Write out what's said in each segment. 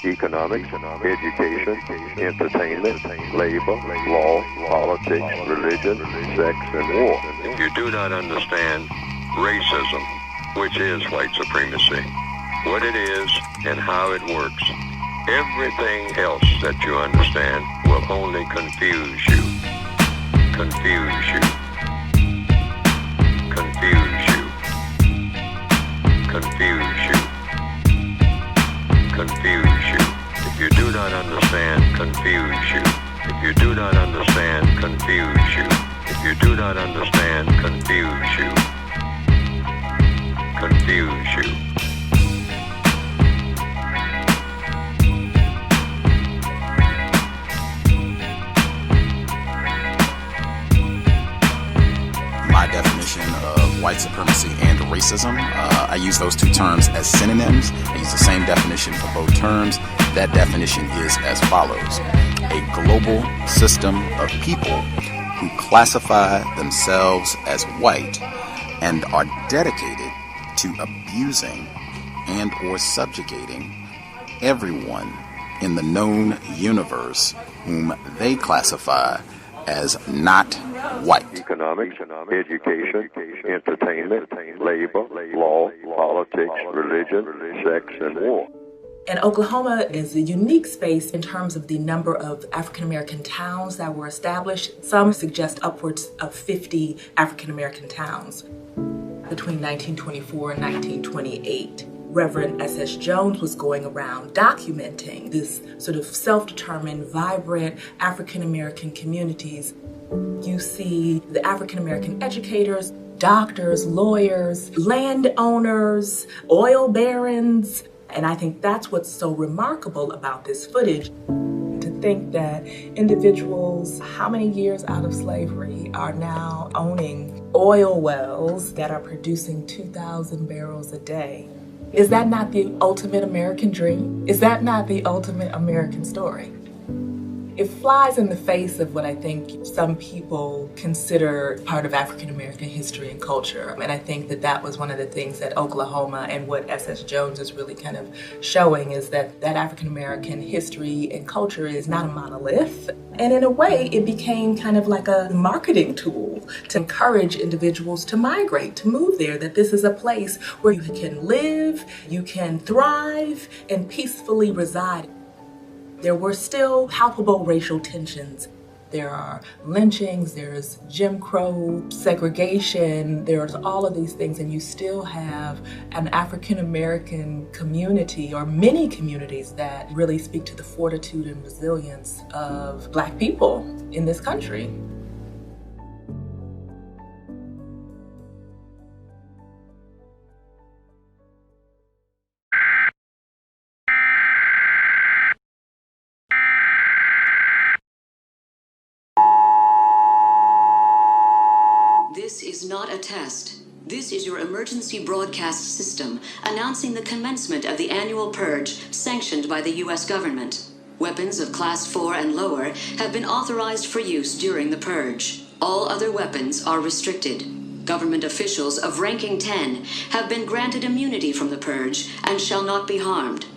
economics, education, entertainment, labor, law, politics, religion, sex, and war. If you do not understand racism, which is white supremacy, what it is and how it works, everything else that you understand will only confuse you. Confuse you. Confuse you. Confuse you. Confuse you. If you do not understand, confuse you. If you do not understand, confuse you. If you do not understand, confuse you. Confuse you. My definition of white supremacy and racism, I use those two terms as synonyms. I use the same definition for both terms. That definition is as follows: a global system of people who classify themselves as white and are dedicated to abusing and or subjugating everyone in the known universe whom they classify as not white. Economics, education, entertainment, labor, law, politics, religion, sex, and war. And Oklahoma is a unique space in terms of the number of African-American towns that were established. Some suggest upwards of 50 African-American towns between 1924 and 1928. Reverend S.S. Jones was going around documenting this sort of self-determined, vibrant African-American communities. You see the African-American educators, doctors, lawyers, landowners, oil barons, and I think that's what's so remarkable about this footage. To think that individuals, how many years out of slavery, are now owning oil wells that are producing 2,000 barrels a day. Is that not the ultimate American dream? Is that not the ultimate American story? It flies in the face of what I think some people consider part of African American history and culture. And I think that that was one of the things that Oklahoma and what S.S. Jones is really kind of showing, is that African American history and culture is not a monolith. And in a way, it became kind of like a marketing tool to encourage individuals to migrate, to move there, that this is a place where you can live, you can thrive, and peacefully reside. There were still palpable racial tensions. There are lynchings, there's Jim Crow, segregation, there's all of these things, and you still have an African-American community, or many communities, that really speak to the fortitude and resilience of Black people in this country. This is not a test. This is your emergency broadcast system announcing the commencement of the annual purge sanctioned by the U.S. government. Weapons of Class 4 and lower have been authorized for use during the purge. All other weapons are restricted. Government officials of ranking 10 have been granted immunity from the purge and shall not be harmed.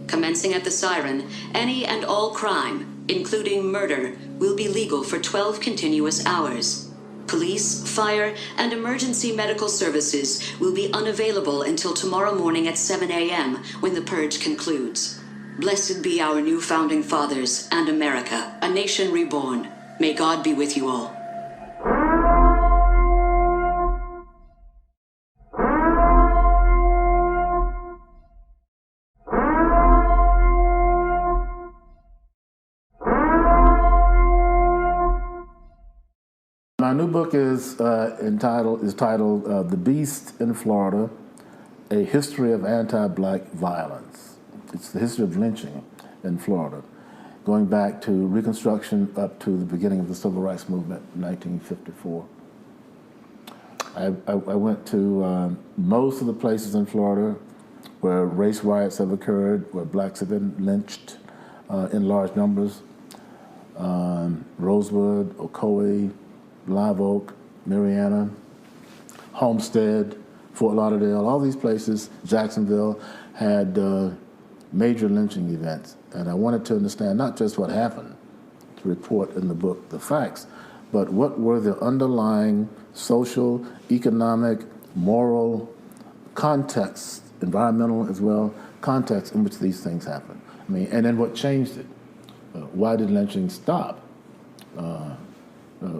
Commencing at the siren, any and all crime, including murder, will be legal for 12 continuous hours. Police, fire, and emergency medical services will be unavailable until tomorrow morning at 7 a.m. when the purge concludes. Blessed be our new founding fathers and America, a nation reborn. May God be with you all. My new book is titled "The Beast in Florida: A History of Anti-Black Violence." It's the history of lynching in Florida, going back to Reconstruction up to the beginning of the Civil Rights Movement in 1954. I went to most of the places in Florida where race riots have occurred, where blacks have been lynched in large numbers. Rosewood, Ocoee, Live Oak, Mariana, Homestead, Fort Lauderdale, all these places, Jacksonville, had major lynching events. And I wanted to understand not just what happened, to report in the book the facts, but what were the underlying social, economic, moral contexts, environmental as well, context in which these things happen. I mean, and then what changed it? Why did lynching stop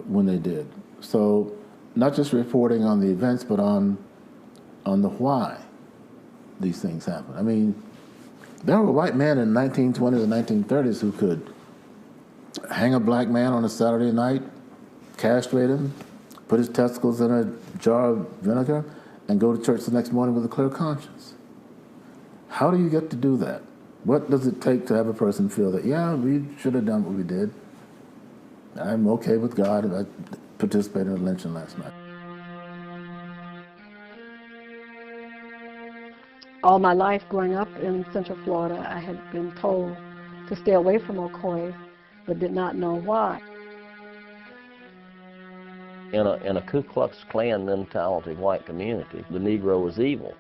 when they did? So not just reporting on the events, but on the why these things happen. I mean, there were white men in the 1920s and 1930s who could hang a black man on a Saturday night, castrate him, put his testicles in a jar of vinegar, and go to church the next morning with a clear conscience. How do you get to do that? What does it take to have a person feel that, yeah, we should have done what we did. I'm okay with God if I participated in a lynching last night. All my life growing up in Central Florida, I had been told to stay away from Ocoee, but did not know why. In a Ku Klux Klan mentality white community, the Negro was evil.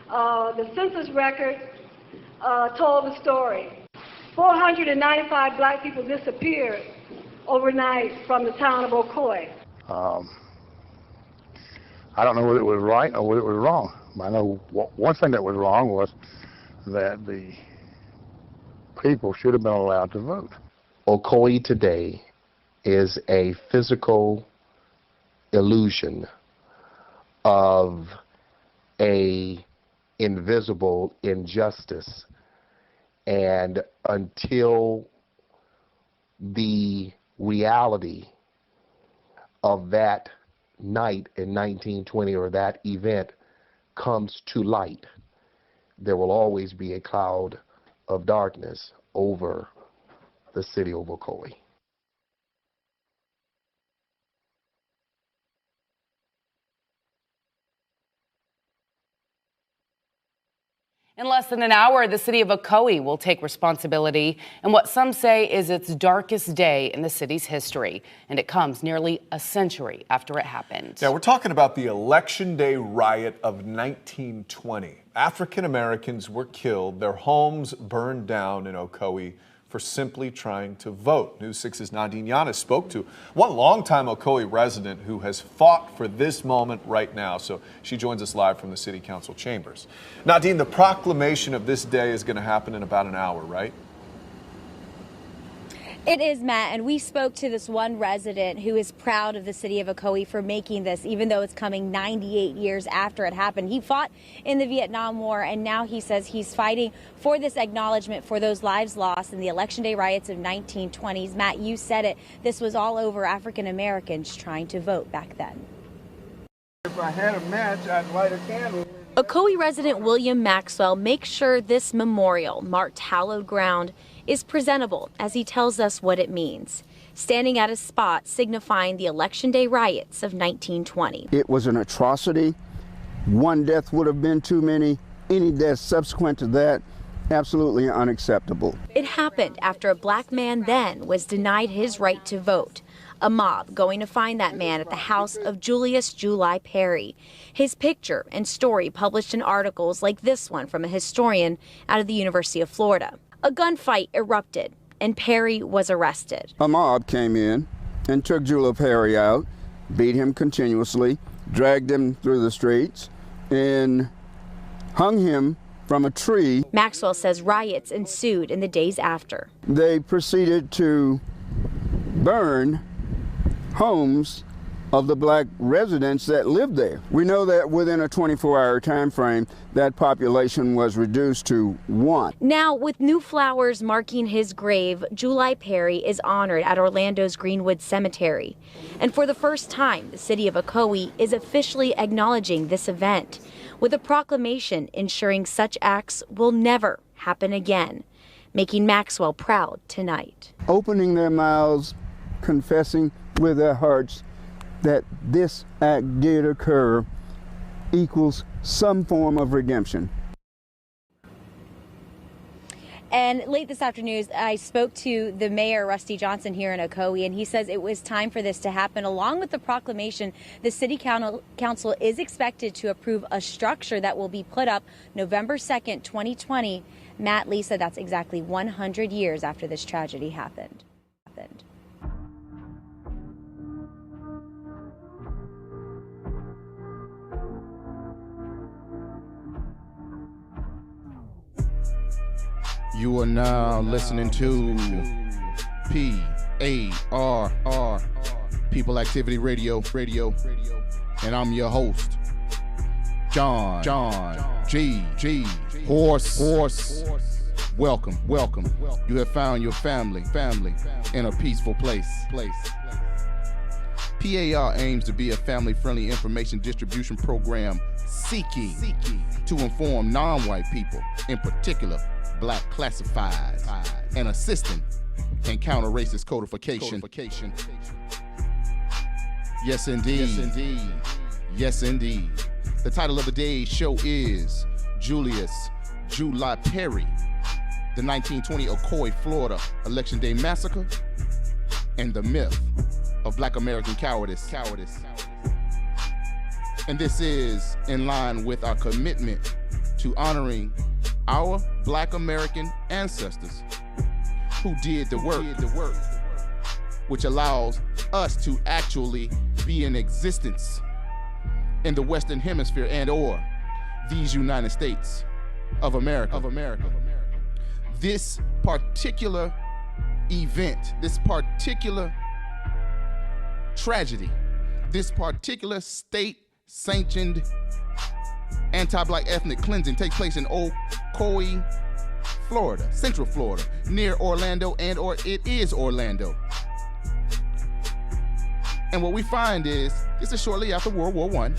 The census record told the story. 495 black people disappeared overnight from the town of Ocoee. I don't know whether it was right or whether it was wrong. I know one thing that was wrong was that the people should have been allowed to vote. Ocoee today is a physical illusion of a invisible injustice, and until the reality of that night in 1920 or that event comes to light, there will always be a cloud of darkness over the city of Ocoee. In less than an hour, the city of Ocoee will take responsibility in what some say is its darkest day in the city's history. And it comes nearly a century after it happened. Yeah, we're talking about the Election Day Riot of 1920. African Americans were killed, their homes burned down in Ocoee for simply trying to vote. News 6's Nadine Yanis spoke to one longtime Ocoee resident who has fought for this moment right now. So she joins us live from the City Council chambers. Nadine, the proclamation of this day is going to happen in about an hour, right? It is, Matt, and we spoke to this one resident who is proud of the city of Ocoee for making this, even though it's coming 98 years after it happened. He fought in the Vietnam War, and now he says he's fighting for this acknowledgement for those lives lost in the Election Day riots of 1920s. Matt, you said it. This was all over African Americans trying to vote back then. If I had a match, I'd light a candle. Ocoee resident William Maxwell makes sure this memorial, marked hallowed ground, is presentable as he tells us what it means, standing at a spot signifying the Election Day riots of 1920. It was an atrocity. One death would have been too many. Any death subsequent to that, absolutely unacceptable. It happened after a black man then was denied his right to vote. A mob going to find that man at the house of Julius Perry. His picture and story published in articles like this one from a historian out of the University of Florida. A gunfight erupted, and Perry was arrested. A mob came in and took Julius Perry out, beat him continuously, dragged him through the streets, and hung him from a tree. Maxwell says riots ensued in the days after. They proceeded to burn homes of the black residents that lived there. We know that within a 24-hour time frame, that population was reduced to 1. Now, with new flowers marking his grave, Julius Perry is honored at Orlando's Greenwood Cemetery. And for the first time, the city of Ocoee is officially acknowledging this event with a proclamation ensuring such acts will never happen again, making Maxwell proud tonight. Opening their mouths, confessing with their hearts that this act did occur equals some form of redemption. And late this afternoon, I spoke to the mayor, Rusty Johnson, here in Ocoee, and he says it was time for this to happen. Along with the proclamation, the city council is expected to approve a structure that will be put up November 2nd, 2020. Matt, Lisa, that's exactly 100 years after this tragedy happened. You are now listening to P.A.R. People Activity Radio, and I'm your host, JohnGHorse. Welcome. You have found your family in a peaceful place. P.A.R. aims to be a family-friendly information distribution program seeking to inform non-white people, in particular Black classifieds, and assisting in counter-racist codification. Yes, indeed. The title of the day's show is Julius Perry, the 1920 Ocoee, Florida Election Day Massacre, and the myth of Black American cowardice. And this is in line with our commitment to honoring our Black American ancestors who did the work, which allows us to actually be in existence in the Western Hemisphere and or these United States of America. This particular event, this particular tragedy, this particular state-sanctioned anti-Black ethnic cleansing takes place in Ocoee, Florida, Central Florida, near Orlando and or it is Orlando. And what we find is, this is shortly after World War I,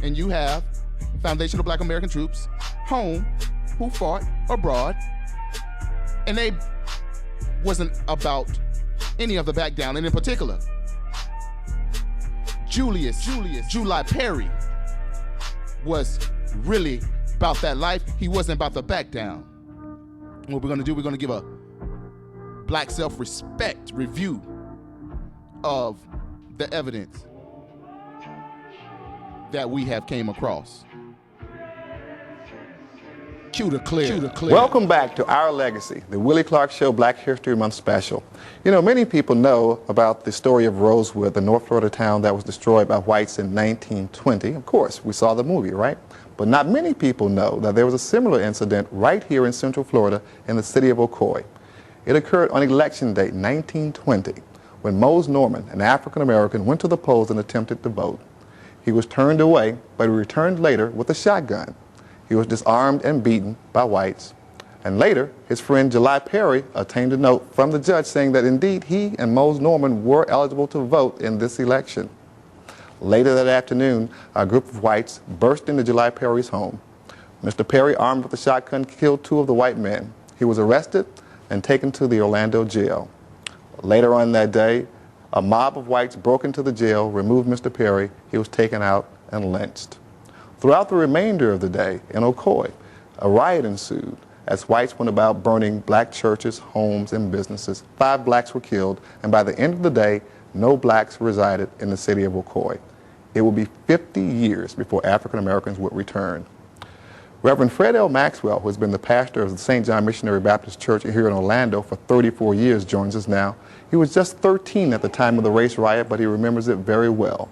and you have foundational Black American troops home who fought abroad, and they wasn't about any of the back down, and in particular, Julius Perry was really about that life. He wasn't about the back down. And what we're going to do, we're going to give a Black self-respect review of the evidence that we have came across. Cue the clear. Welcome back to Our Legacy, the Willie Clark Show Black History Month special. You know, many people know about the story of Rosewood, the North Florida town that was destroyed by whites in 1920. Of course, we saw the movie, right? But not many people know that there was a similar incident right here in Central Florida in the city of Ocoee. It occurred on Election Day 1920 when Mose Norman, an African American, went to the polls and attempted to vote. He was turned away, but he returned later with a shotgun. He was disarmed and beaten by whites. And later, his friend Julius Perry obtained a note from the judge saying that indeed he and Mose Norman were eligible to vote in this election. Later that afternoon, a group of whites burst into Julius Perry's home. Mr. Perry, armed with a shotgun, killed two of the white men. He was arrested and taken to the Orlando jail. Later on that day, a mob of whites broke into the jail, removed Mr. Perry. He was taken out and lynched. Throughout the remainder of the day in Ocoee, a riot ensued as whites went about burning Black churches, homes, and businesses. 5 Blacks were killed, and by the end of the day, no Blacks resided in the city of Ocoee. It would be 50 years before African Americans would return. Reverend Fred L. Maxwell, who has been the pastor of the St. John Missionary Baptist Church here in Orlando for 34 years, joins us now. He was just 13 at the time of the race riot, but he remembers it very well.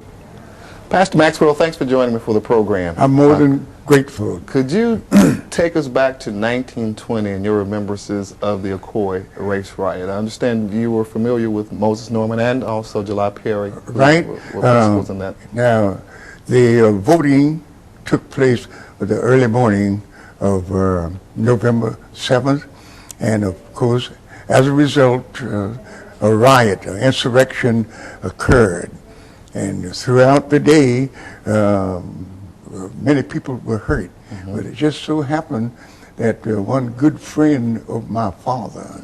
Pastor Maxwell, thanks for joining me for the program. I'm more than grateful. Could you take us back to 1920 and your remembrances of the Ocoee race riot? I understand you were familiar with Moses Norman and also Julius Perry. Right. Was in that? Now, the voting took place the early morning of November 7th, and of course, as a result, a riot, an insurrection occurred. And throughout the day, many people were hurt. But it just so happened that one good friend of my father,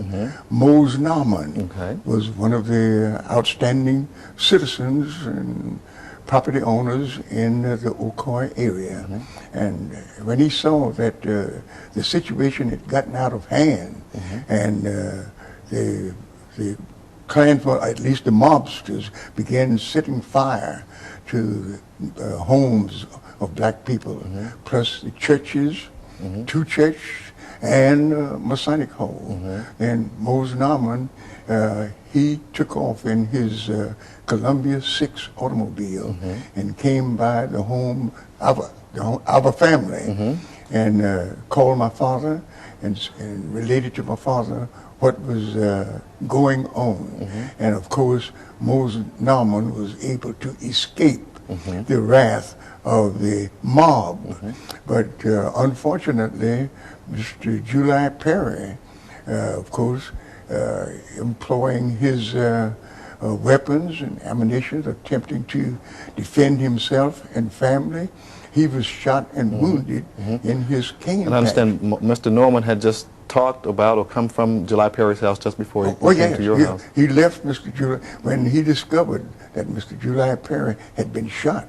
Mose Norman, was one of the outstanding citizens and property owners in the Ocoee area. And when he saw that the situation had gotten out of hand, and the Klansmen, at least the mobsters, began setting fire to homes of black people, plus the churches, two churches, and Masonic Hall. And Mose Norman, he took off in his Columbia 6 automobile and came by the home of our family and called my father and related to my father what was going on. And of course, Mose Norman was able to escape the wrath of the mob. But unfortunately, Mr. Julius Perry, of course, employing his weapons and ammunition, attempting to defend himself and family, he was shot and wounded in his cane. And I understand Mr. Norman had just talked about or come from July Perry's house just before he came to your house. He left Mr. Julius when he discovered that Mr. Julius Perry had been shot.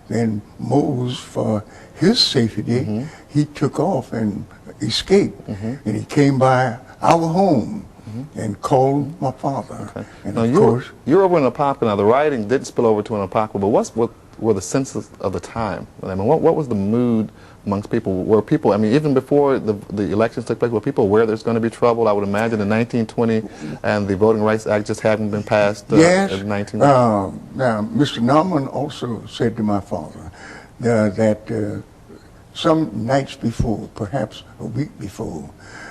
Then Mose, for his safety, he took off and escaped. And he came by our home and called my father. And now, of course, you're over in Unpacking. Now, the rioting did spill over to Unpacking, but what were the senses of the time? I mean, what was the mood amongst people? Were people, I mean, even before the elections took place, were people aware there's going to be trouble? I would imagine in 1920 and the Voting Rights Act just hadn't been passed yes. in 1920. Now, Mr. Norman also said to my father that some nights before, perhaps a week before,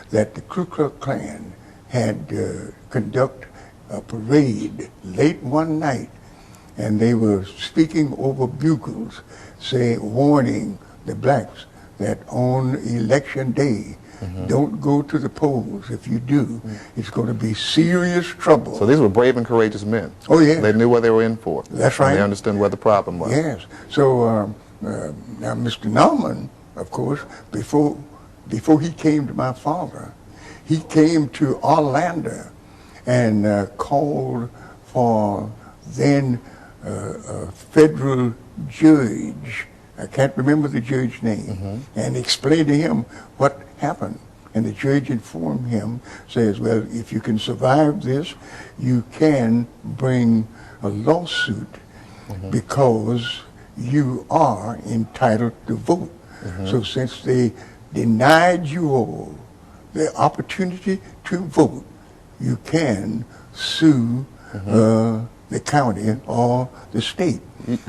that the Ku Klux Klan had conducted a parade late one night, and they were speaking over bugles, warning the blacks that on Election Day, don't go to the polls. If you do, it's going to be serious trouble. So these were brave and courageous men. Oh, yeah. They knew what they were in for. That's right. And they understood where the problem was. Yes. So now Mr. Norman, of course, before he came to my father, he came to Orlando and called for then a federal judge, I can't remember the judge's name, and explained to him what happened. And the judge informed him, says, well, if you can survive this, you can bring a lawsuit because you are entitled to vote. So since they denied you all the opportunity to vote, you can sue the county or the state.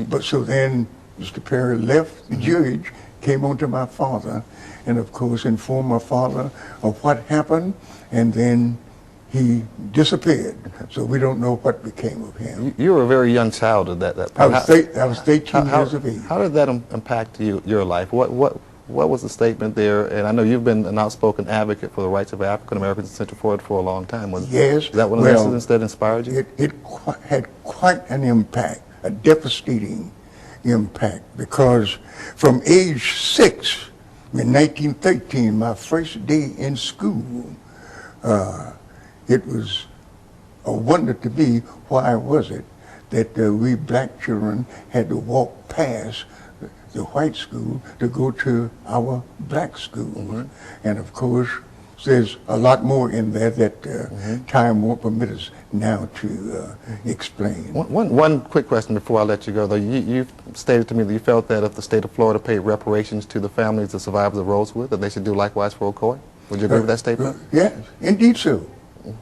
But so then Mr. Perry left the judge, came on to my father, and of course informed my father of what happened, and then he disappeared. So we don't know what became of him. You were a very young child at that point. I was 13 years of age. How did that impact your life? What was the statement there? And I know you've been an outspoken advocate for the rights of African Americans in Central Florida for a long time. Yes. Was that one of the incidents that inspired you? It had quite an impact, a devastating impact, because from age 6 in 1913, my first day in school, it was a wonder to me why was it that we black children had to walk past the white school to go to our black school. And of course, there's a lot more in there that time won't permit us now to explain. One quick question before I let you go, though. You stated to me that you felt that if the state of Florida paid reparations to the families of survivors of Rosewood, that they should do likewise for Ocoee. Would you agree with that statement? Yes, indeed so.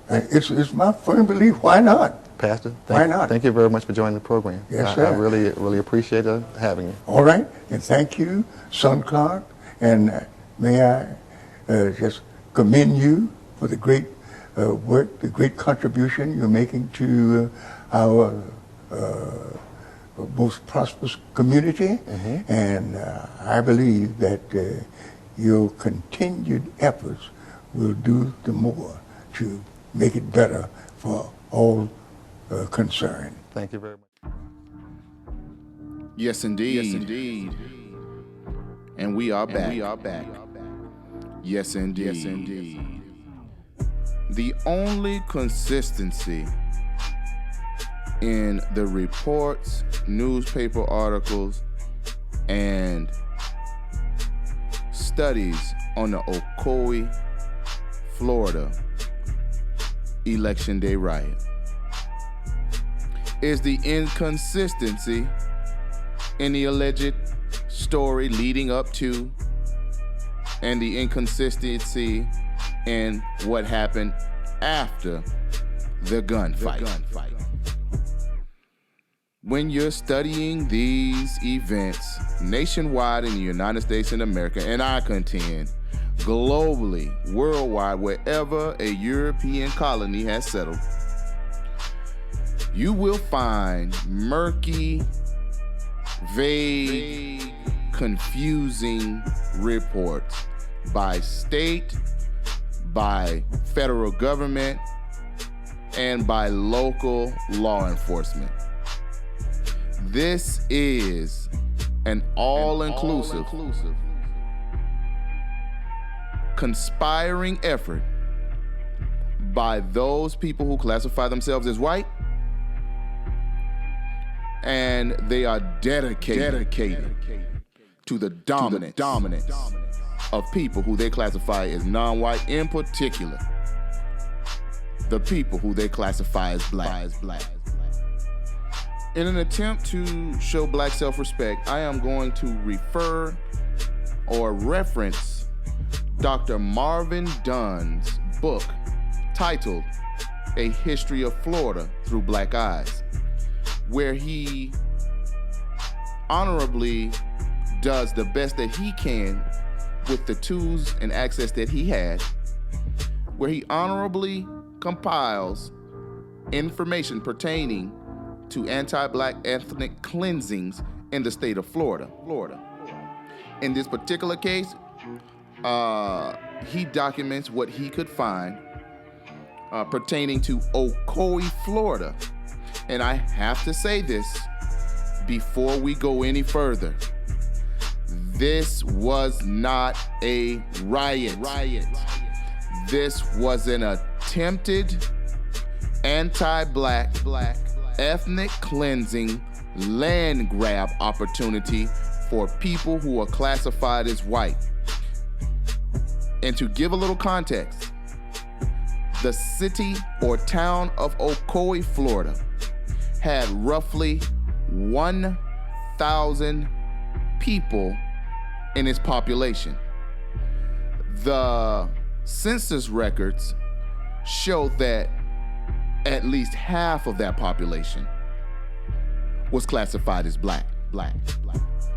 It's my firm belief. Why not? Pastor, why not? Thank you very much for joining the program. Yes, sir. I really appreciate having you. All right, and thank you, Son Clark, and may I just commend you for the great work, the great contribution you're making to our most prosperous community, and I believe that your continued efforts will do the more to make it better for all concerned. Thank you very much. Yes, indeed. Yes, indeed. And we are back. Yes, indeed. Yes, indeed. The only consistency in the reports, newspaper articles, and studies on the Ocoee, Florida Election Day Riot is the inconsistency in the alleged story leading up to, and the inconsistency in what happened after the gunfight. When you're studying these events nationwide in the United States of America, and I contend globally, worldwide, wherever a European colony has settled, you will find murky, vague, confusing reports by state, by federal government, and by local law enforcement. This is an all-inclusive, conspiring effort by those people who classify themselves as white, and they are dedicated to the dominance of people who they classify as non-white, in particular, the people who they classify as black. In an attempt to show black self-respect, I am going to refer or reference Dr. Marvin Dunn's book titled A History of Florida Through Black Eyes, where he honorably does the best that he can with the tools and access that he had, where he honorably compiles information pertaining to anti-black ethnic cleansings in the state of Florida. In this particular case, he documents what he could find pertaining to Ocoee, Florida. And I have to say this before we go any further. This was not a riot. This was an attempted anti-black ethnic cleansing land grab opportunity for people who are classified as white. And to give a little context, the city or town of Ocoee, Florida had roughly 1,000 people in its population. The census records show that at least half of that population was classified as black.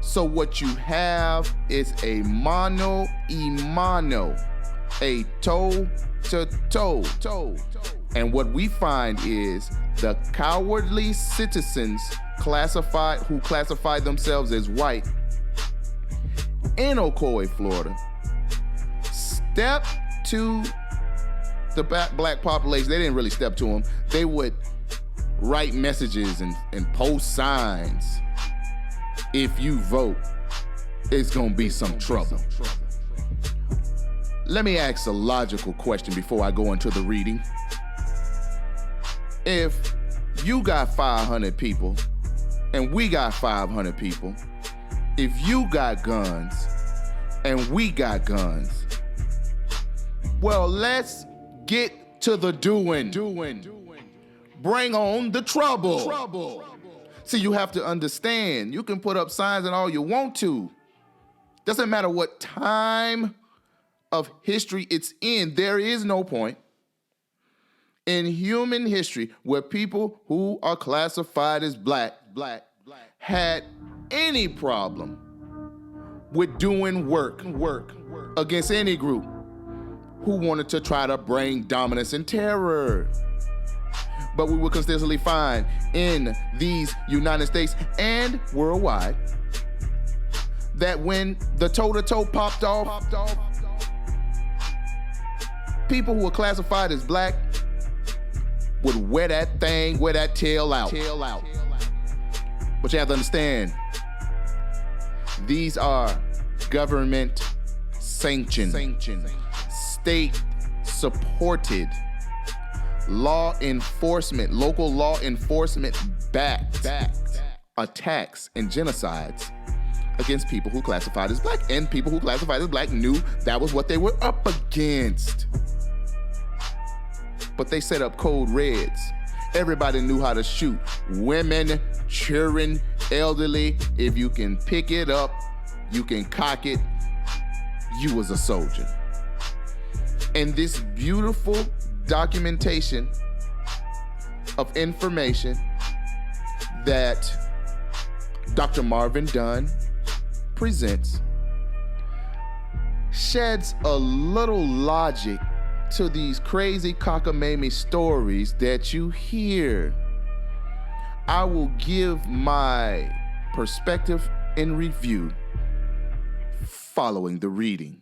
So what you have is a mano y mano, a toe to toe. And what we find is the cowardly citizens who classify themselves as white in Ocoee, Florida, step to the black population. They didn't really step to them. They would write messages and post signs. If you vote, it's gonna be some trouble. Let me ask a logical question before I go into the reading. If you got 500 people and we got 500 people, if you got guns and we got guns, well, let's get to the doing. Bring on the trouble. See, you have to understand, you can put up signs and all you want to. Doesn't matter what time of history it's in, there is no point in human history where people who are classified as black had any problem with doing work against any group who wanted to try to bring dominance and terror. But we will consistently find in these United States and worldwide that when the toe-to-toe popped off, people who were classified as black would wear that tail out. But you have to understand, these are government sanctioned, state-supported law enforcement, local law enforcement backed attacks and genocides against people who classified as black, and people who classified as black knew that was what they were up against. But they set up code reds. Everybody knew how to shoot. Women, children, elderly. If you can pick it up, you can cock it, you was a soldier. And this beautiful documentation of information that Dr. Marvin Dunn presents sheds a little logic to these crazy cockamamie stories that you hear. I will give my perspective and review following the reading.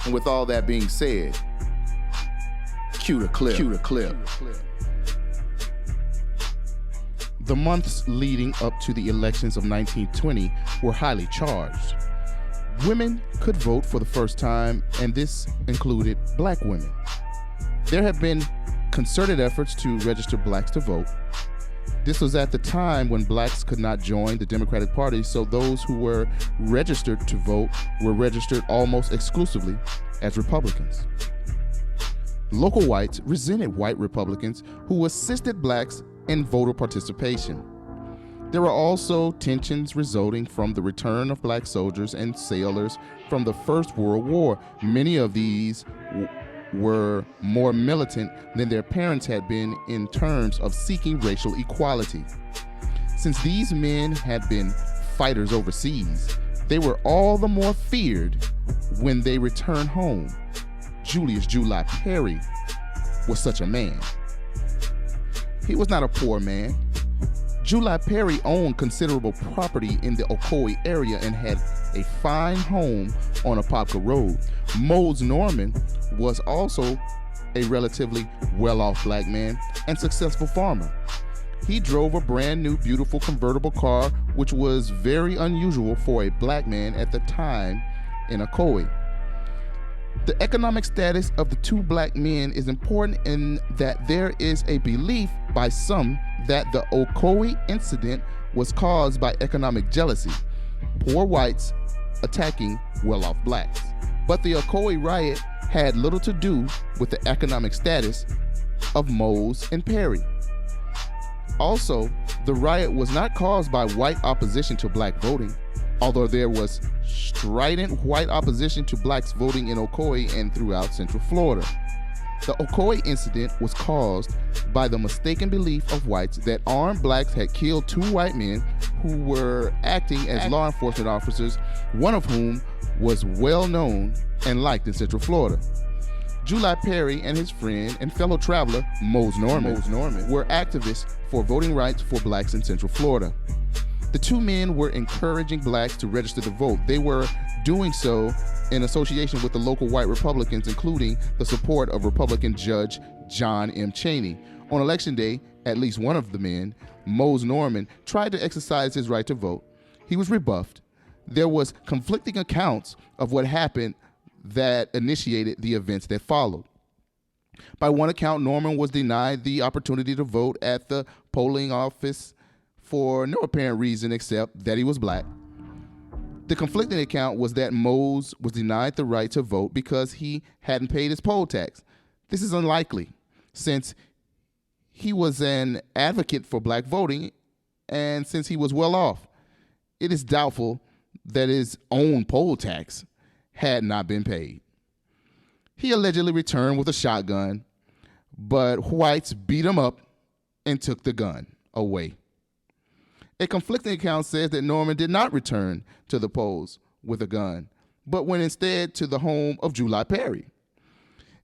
And with all that being said, cue the clip. The months leading up to the elections of 1920 were highly charged. Women could vote for the first time, and this included black women. There had been concerted efforts to register blacks to vote. This was at the time when blacks could not join the Democratic Party, so those who were registered to vote were registered almost exclusively as Republicans. Local whites resented white Republicans who assisted blacks in voter participation. There were also tensions resulting from the return of black soldiers and sailors from the First World War. Many of these were more militant than their parents had been in terms of seeking racial equality. Since these men had been fighters overseas, they were all the more feared when they returned home. Julius July Perry was such a man. He was not a poor man. July Perry owned considerable property in the Ocoee area and had a fine home on Apopka Road. Mose Norman was also a relatively well-off black man and successful farmer. He drove a brand new, beautiful convertible car, which was very unusual for a black man at the time in Ocoee. The economic status of the two black men is important in that there is a belief by some that the Ocoee incident was caused by economic jealousy, poor whites attacking well-off blacks. But the Ocoee riot had little to do with the economic status of Mose and Perry. Also, the riot was not caused by white opposition to black voting, although there was strident white opposition to blacks voting in Ocoee and throughout Central Florida. The Ocoee incident was caused by the mistaken belief of whites that armed blacks had killed two white men who were acting as law enforcement officers, one of whom was well known and liked in Central Florida. July Perry and his friend and fellow traveler, Mose Norman, were activists for voting rights for blacks in Central Florida. The two men were encouraging blacks to register to vote. They were doing so in association with the local white Republicans, including the support of Republican Judge John M. Chaney. On Election Day, at least one of the men, Mose Norman, tried to exercise his right to vote. He was rebuffed. There was conflicting accounts of what happened that initiated the events that followed. By one account, Norman was denied the opportunity to vote at the polling office for no apparent reason except that he was black. The conflicting account was that Mose was denied the right to vote because he hadn't paid his poll tax. This is unlikely, since he was an advocate for black voting and since he was well off. It is doubtful that his own poll tax had not been paid. He allegedly returned with a shotgun, but whites beat him up and took the gun away. A conflicting account says that Norman did not return to the polls with a gun, but went instead to the home of July Perry.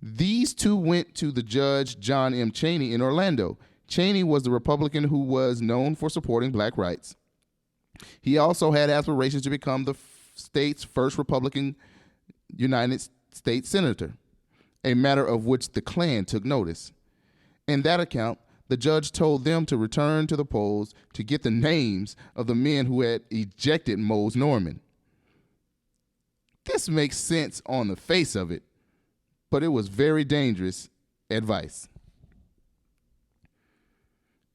These two went to the Judge John M. Chaney in Orlando. Chaney was the Republican who was known for supporting black rights. He also had aspirations to become the state's first Republican United States Senator, a matter of which the Klan took notice. In that account, the judge told them to return to the polls to get the names of the men who had ejected Mose Norman. This makes sense on the face of it, but it was very dangerous advice.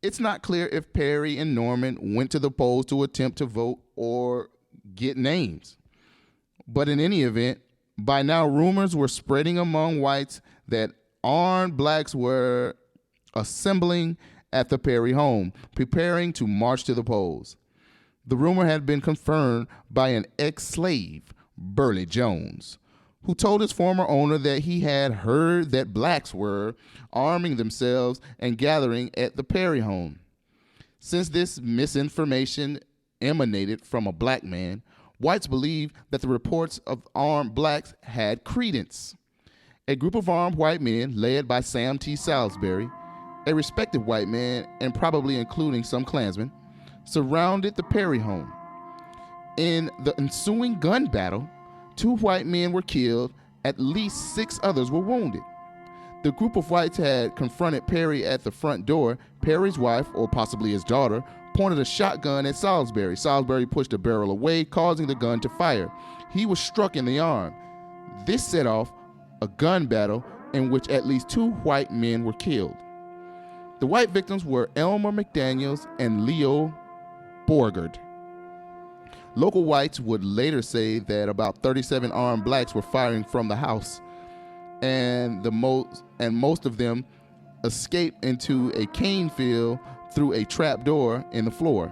It's not clear if Perry and Norman went to the polls to attempt to vote or get names. But in any event, by now rumors were spreading among whites that armed blacks were assembling at the Perry home, preparing to march to the polls. The rumor had been confirmed by an ex-slave, Burley Jones, who told his former owner that he had heard that blacks were arming themselves and gathering at the Perry home. Since this misinformation emanated from a black man, whites believed that the reports of armed blacks had credence. A group of armed white men, led by Sam T. Salisbury, a respected white man and probably including some Klansmen, surrounded the Perry home. In the ensuing gun battle, 2 white men were killed, at least 6 others were wounded. The group of whites had confronted Perry at the front door. Perry's wife, or possibly his daughter, pointed a shotgun at Salisbury. Salisbury pushed the barrel away, causing the gun to fire. He was struck in the arm. This set off a gun battle in which at least 2 white men were killed. The white victims were Elmer McDaniels and Leo Borgard. Local whites would later say that about 37 armed blacks were firing from the house, and most of them escaped into a cane field through a trap door in the floor.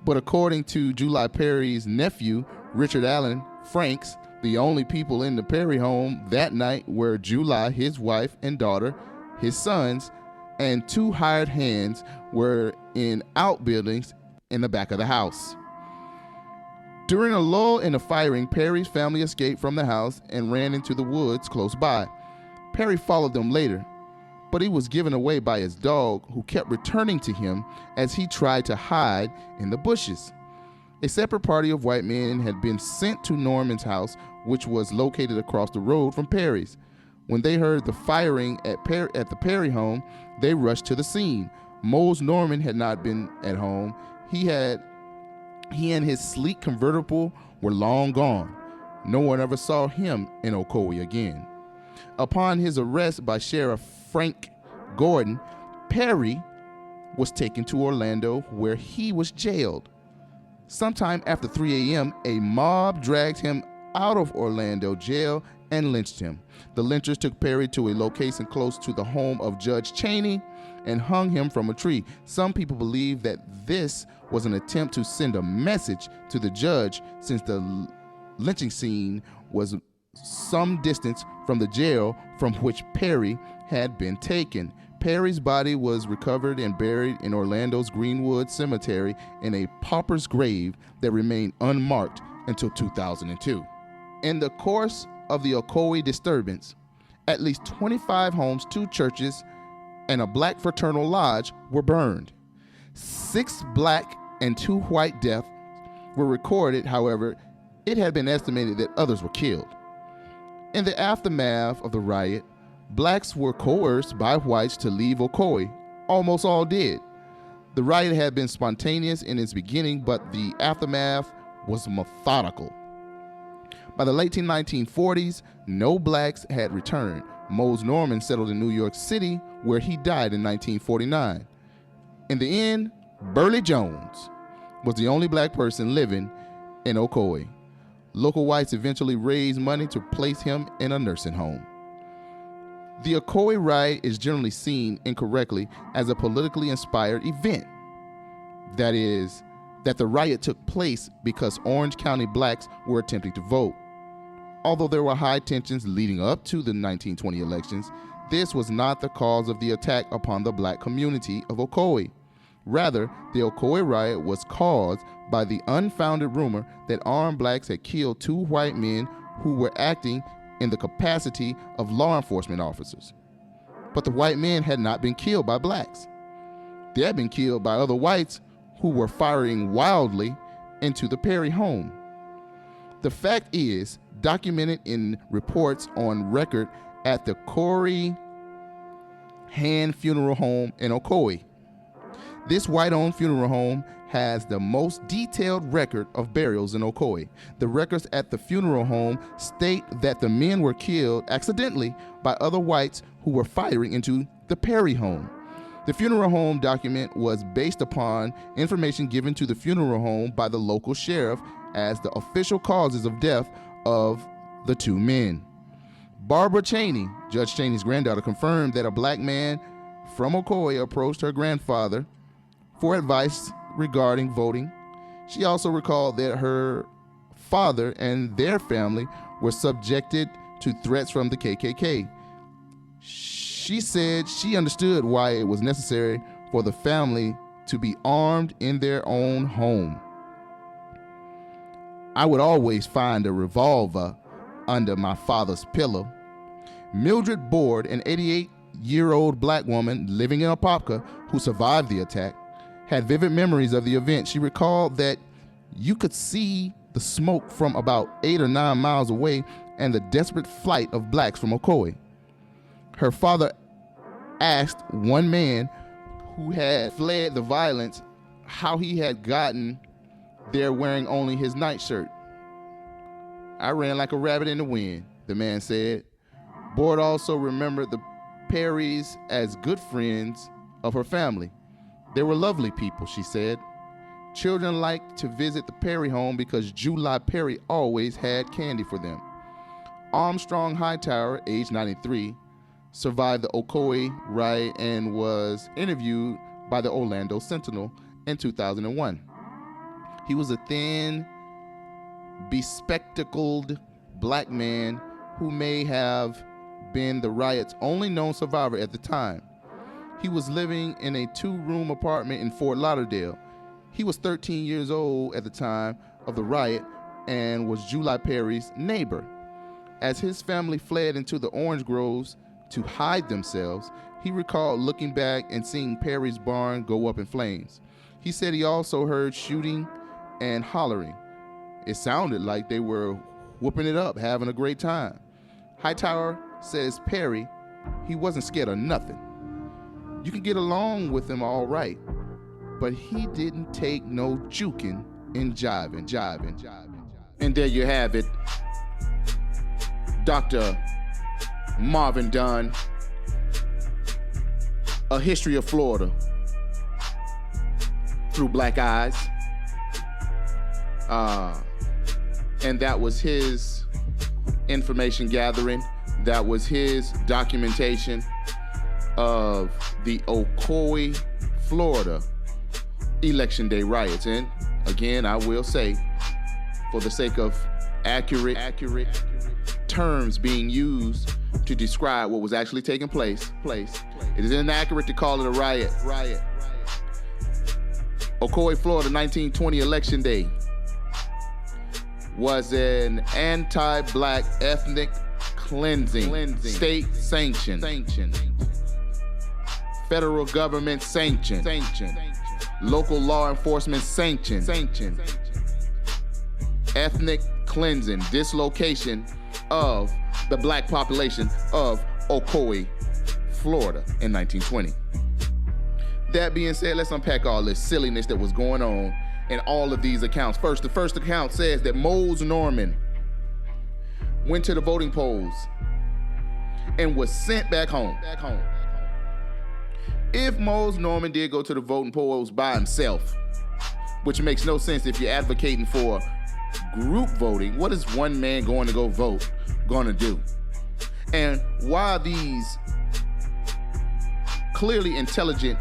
But according to July Perry's nephew, Richard Allen Franks, the only people in the Perry home that night were July, his wife and daughter, his sons, and 2 hired hands were in outbuildings in the back of the house. During a lull in the firing, Perry's family escaped from the house and ran into the woods close by. Perry followed them later, but he was given away by his dog, who kept returning to him as he tried to hide in the bushes. A separate party of white men had been sent to Norman's house, which was located across the road from Perry's. When they heard the firing at the Perry home, they rushed to the scene. Mose Norman had not been at home. He and his sleek convertible were long gone. No one ever saw him in Ocoee again. Upon his arrest by Sheriff Frank Gordon, Perry was taken to Orlando, where he was jailed. Sometime after 3 a.m., a mob dragged him out of Orlando jail and lynched him. The lynchers took Perry to a location close to the home of Judge Cheney and hung him from a tree. Some people believe that this was an attempt to send a message to the judge, since the lynching scene was some distance from the jail from which Perry had been taken. Perry's body was recovered and buried in Orlando's Greenwood Cemetery in a pauper's grave that remained unmarked until 2002. In the course of the Ocoee disturbance, at least 25 homes, 2 churches, and a black fraternal lodge were burned. 6 black and 2 white deaths were recorded. However, it had been estimated that others were killed. In the aftermath of the riot, blacks were coerced by whites to leave Ocoee. Almost all did. The riot had been spontaneous in its beginning, but the aftermath was methodical. By the late 1940s, no blacks had returned. Mose Norman settled in New York City, where he died in 1949. In the end, Burley Jones was the only black person living in Ocoee. Local whites eventually raised money to place him in a nursing home. The Ocoee riot is generally seen incorrectly as a politically inspired event. That is, that the riot took place because Orange County blacks were attempting to vote. Although there were high tensions leading up to the 1920 elections, this was not the cause of the attack upon the black community of Ocoee. Rather, the Ocoee riot was caused by the unfounded rumor that armed blacks had killed 2 white men who were acting in the capacity of law enforcement officers. But the white men had not been killed by blacks. They had been killed by other whites who were firing wildly into the Perry home. The fact is documented in reports on record at the Corey Hand Funeral Home in Ocoee. This white-owned funeral home has the most detailed record of burials in Ocoee. The records at the funeral home state that the men were killed accidentally by other whites who were firing into the Perry home. The funeral home document was based upon information given to the funeral home by the local sheriff as the official causes of death of the two men. Barbara Cheney, Judge Cheney's granddaughter, confirmed that a black man from Ocoee approached her grandfather for advice regarding voting. She also recalled that her father and their family were subjected to threats from the KKK. She said she understood why it was necessary for the family to be armed in their own home. I would always find a revolver under my father's pillow. Mildred Board, an 88-year-old black woman living in Apopka who survived the attack, had vivid memories of the event. She recalled that you could see the smoke from about 8 or 9 miles away and the desperate flight of blacks from Ocoee. Her father asked one man who had fled the violence how he had gotten there wearing only his nightshirt. I ran like a rabbit in the wind, the man said. Board also remembered the Perrys as good friends of her family. They were lovely people, she said. Children liked to visit the Perry home because July Perry always had candy for them. Armstrong Hightower, age 93, survived the Ocoee riot and was interviewed by the Orlando Sentinel in 2001. He was a thin, bespectacled black man who may have been the riot's only known survivor at the time. He was living in a 2-room apartment in Fort Lauderdale. He was 13 years old at the time of the riot and was July Perry's neighbor. As his family fled into the orange groves to hide themselves, he recalled looking back and seeing Perry's barn go up in flames. He said he also heard shooting and hollering. It sounded like they were whooping it up, having a great time. Hightower says Perry, he wasn't scared of nothing. You can get along with him all right, but he didn't take no juking and jiving. And there you have it. Dr. Marvin Dunn, A History of Florida Through Black Eyes. And that was his information gathering. That was his documentation of the Ocoee, Florida Election Day riots. And again, I will say, for the sake of accurate terms being used to describe what was actually taking place, it is inaccurate to call it a riot. Ocoee, Florida, 1920 Election Day was an anti-black ethnic cleansing, state sanctioned, federal government sanctioned, local law enforcement sanctioned, ethnic cleansing, dislocation of the black population of Ocoee, Florida in 1920. That being said, let's unpack all this silliness that was going on in all of these accounts. First, the first account says that Mose Norman went to the voting polls and was sent back home. If Mose Norman did go to the voting polls by himself, which makes no sense if you're advocating for group voting, what is one man going to go vote going to do? And why are these clearly intelligent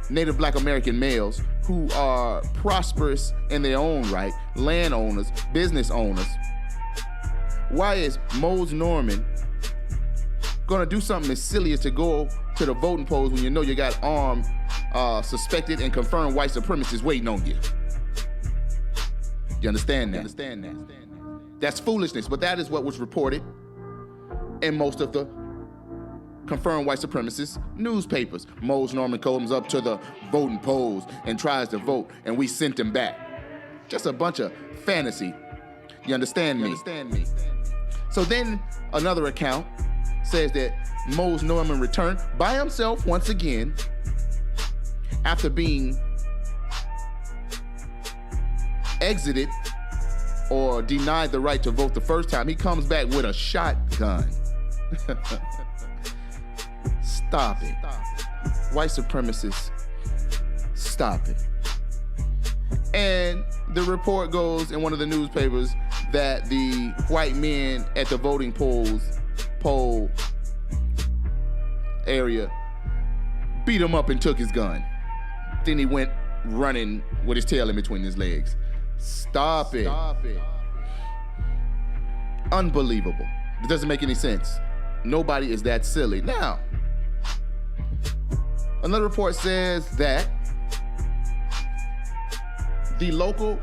Native Black American males who are prosperous in their own right, landowners, business owners, why is Mose Norman gonna do something as silly as to go to the voting polls when you know you got armed, suspected and confirmed white supremacists waiting on you? You understand that? That's foolishness, but that is what was reported in most of the confirmed white supremacist newspapers. Mose Norman comes up to the voting polls and tries to vote, and we sent him back. Just a bunch of fantasy. You understand me? So then another account says that Mose Norman returned by himself once again after being exited or denied the right to vote the first time. He comes back with a shotgun. Stop it. white supremacists, stop it. And the report goes in one of the newspapers that the white men at the voting poll area beat him up and took his gun. Then he went running with his tail in between his legs. Stop it. Unbelievable. It doesn't make any sense. Nobody is that silly. Now, another report says that the local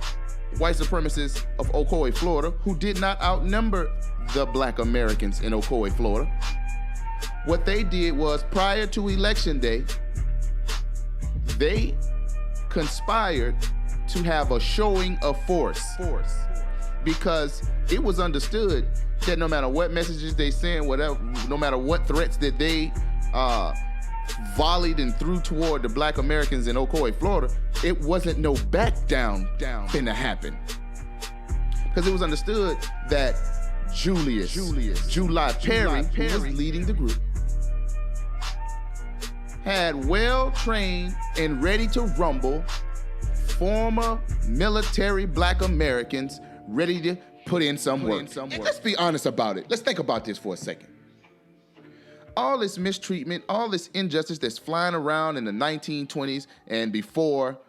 white supremacists of Ocoee, Florida, who did not outnumber the black Americans in Ocoee, Florida, what they did was, prior to Election Day, they conspired to have a showing of force. Because it was understood that no matter what messages they sent, whatever, no matter what threats that they volleyed and threw toward the black Americans in Ocoee, Florida, it wasn't no back down finna happen. Because it was understood that Julius P.A.R, who was leading the group, had well-trained and ready to rumble former military black Americans ready to put in some work. And let's be honest about it. Let's think about this for a second. All this mistreatment, all this injustice that's flying around in the 1920s and before,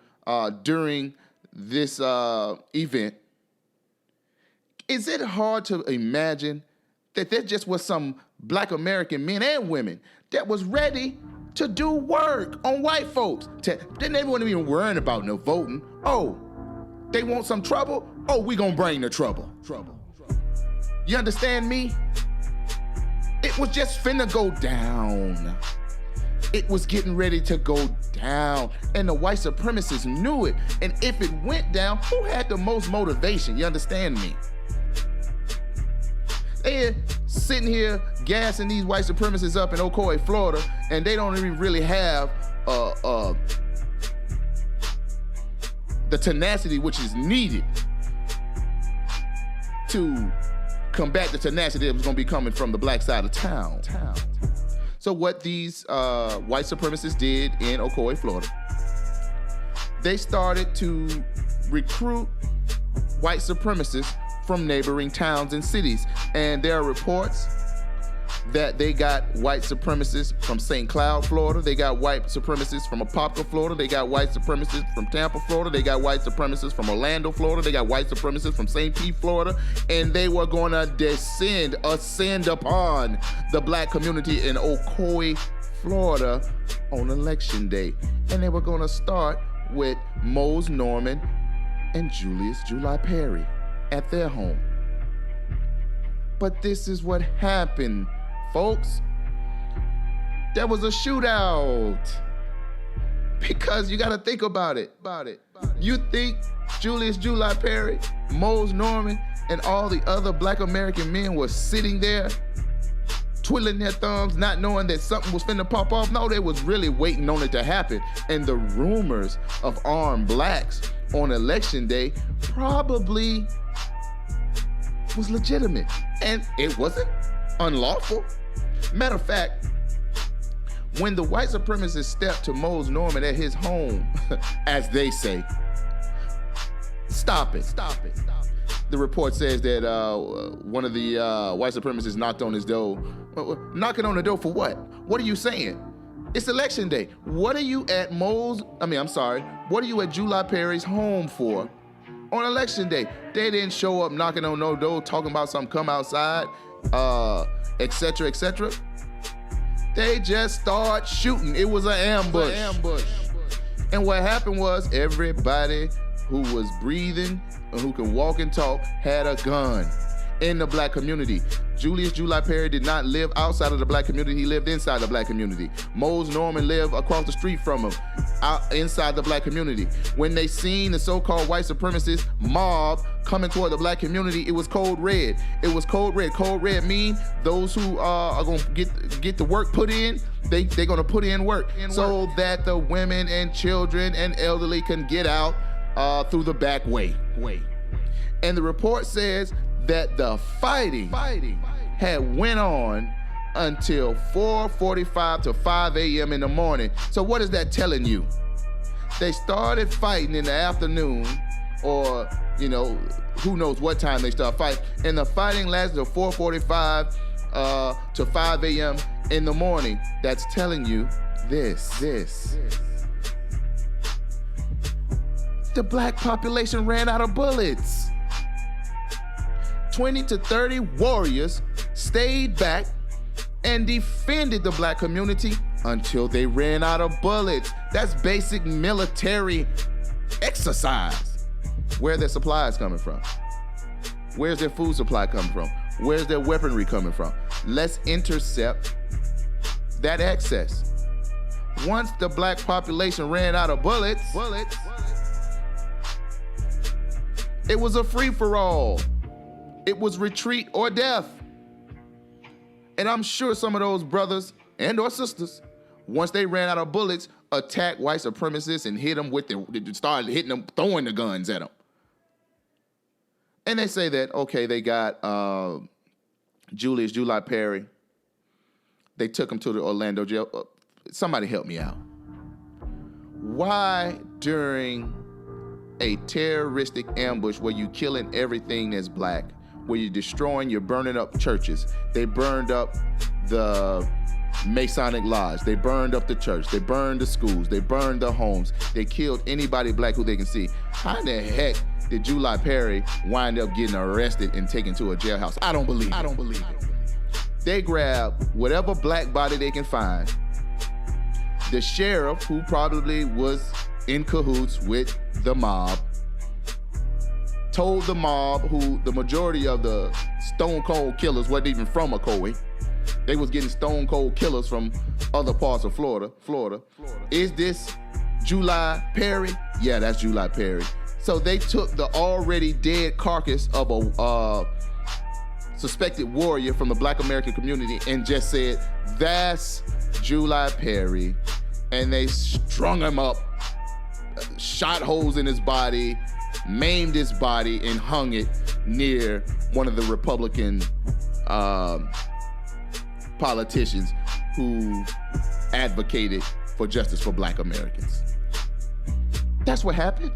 during this event, is it hard to imagine that there just was some black American men and women that was ready to do work on white folks? Didn't everyone even worrying about no voting? Oh, they want some trouble? Oh, we gonna bring the trouble. You understand me? It was just finna go down. It was getting ready to go down. And the white supremacists knew it. And if it went down, who had the most motivation? You understand me? They're sitting here gassing these white supremacists up in Ocoee, Florida, and they don't even really have the tenacity which is needed to combat the tenacity that was going to be coming from the black side of town. So what these white supremacists did in Ocoee, Florida, they started to recruit white supremacists from neighboring towns and cities. And there are reports that they got white supremacists from St. Cloud, Florida. They got white supremacists from Apopka, Florida. They got white supremacists from Tampa, Florida. They got white supremacists from Orlando, Florida. They got white supremacists from St. Pete, Florida. And they were going to ascend upon the black community in Ocoee, Florida on Election Day. And they were going to start with Mose Norman and Julius P.A.R at their home. But this is what happened, folks. There was a shootout. Because you gotta think about it. You think Julius P.A.R, Mose Norman, and all the other black American men were sitting there twiddling their thumbs, not knowing that something was finna pop off? No, they was really waiting on it to happen. And the rumors of armed blacks on Election Day probably was legitimate, and it wasn't unlawful. Matter of fact, when the white supremacists stepped to Mose Norman at his home, as they say, stop it. The report says that one of the white supremacists knocked on his door. Knocking on the door for what? What are you saying? It's Election Day. What are you at What are you at Julius P.A.'s home for on Election Day? They didn't show up knocking on no door, talking about something, come outside, etc., etc. They just start shooting. It was an ambush. And what happened was everybody who was breathing and who can walk and talk had a gun in the black community. Julius P.A.R did not live outside of the black community. He lived inside the black community. Mose Norman lived across the street from him, inside the black community. When they seen the so-called white supremacist mob coming toward the black community, it was code red. It was code red. Code red mean those who are gonna get the work put in, they're gonna put in work so that the women and children and elderly can get out through the back way. And the report says that the fighting had went on until 4:45 to 5 a.m. in the morning. So what is that telling you? They started fighting in the afternoon, or, you know, who knows what time they start fighting. And the fighting lasted till 4:45 to 5 a.m. in the morning. That's telling you this. The black population ran out of bullets. 20 to 30 warriors stayed back and defended the black community until they ran out of bullets. That's basic military exercise. Where are their supplies coming from? Where's their food supply coming from? Where's their weaponry coming from? Let's intercept that excess. Once the black population ran out of bullets, it was a free-for-all. It was retreat or death. And I'm sure some of those brothers and or sisters, once they ran out of bullets, attacked white supremacists and hit them started hitting them, throwing the guns at them. And they say that, okay, they got Julius Perry. They took him to the Orlando jail. Somebody help me out. Why during a terroristic ambush where you killing everything that's black, where you're destroying, you're burning up churches, they burned up the Masonic Lodge, they burned up the church, they burned the schools, they burned the homes, they killed anybody black who they can see. How in the heck did Julius Perry wind up getting arrested and taken to a jailhouse? I don't believe it. They grabbed whatever black body they can find. The sheriff, who probably was in cahoots with the mob, told the mob, who the majority of the stone cold killers wasn't even from Ocoee. They was getting stone cold killers from other parts of Florida. Is this Julius Perry? Yeah, that's Julius Perry. So they took the already dead carcass of a suspected warrior from the black American community and just said, that's Julius Perry. And they strung him up, shot holes in his body, maimed his body, and hung it near one of the Republican politicians who advocated for justice for black Americans. That's what happened.